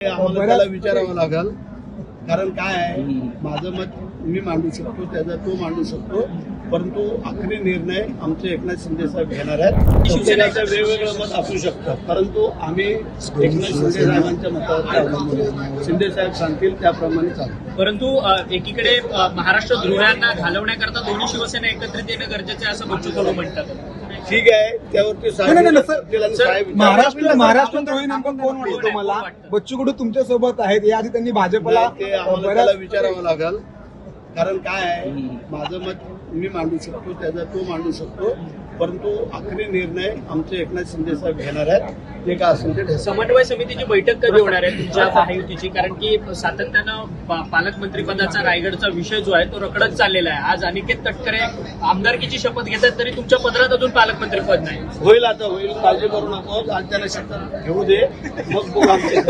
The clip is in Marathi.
आम्हाला त्याला विचारावं लागेल, कारण काय आहे, माझं मत मी मांडू शकतो, त्याचा तो मांडू शकतो, परंतु आखरी निर्णय आमचे एकनाथ शिंदे साहेब घेणार आहेत. शिवसेनेचं वेगवेगळं मत असू शकतं, परंतु आम्ही एकनाथ शिंदे साहेबांच्या मतावर अवलंबून, शिंदे साहेब सांगतील त्याप्रमाणे चालू. परंतु एकीकडे महाराष्ट्र द्रोह्यांना घालवण्याकरता दोन्ही शिवसेना एकत्रित येणं गरजेचं आहे असं बच्चू कडू म्हणतात. ठीक आहे, त्यावरती साहेब महाराष्ट्र द्रोही नेमकं कोण वाटतं तुम्हाला? बच्चू कडू तुमच्या सोबत आहेत, याआधी त्यांनी भाजपला ते आम्हाला त्याला विचारावं लागेल, कारण काय आहे, माझं मत मी मांडू शकतो, त्याचा तो मांडू शकतो, परंतु आखरी निर्णय आमचे एकनाथ शिंदे साहेब घेणार आहेत. ते का असेल ते समन्वय समितीची बैठक कधी होणार आहे तुमच्या महायुतीची? कारण की सातत्यानं पालकमंत्री पदाचा रायगडचा विषय जो आहे तो रखडत चाललेला आहे. आज अनिकेत तटकरे आमदारकीची शपथ घेतात तरी तुमच्या पदरात अजून पालकमंत्री पद नाही. होईल, आता होईल, काळजी करू नको. आज त्यांना शपथ घेऊ दे, मग बघू आमचे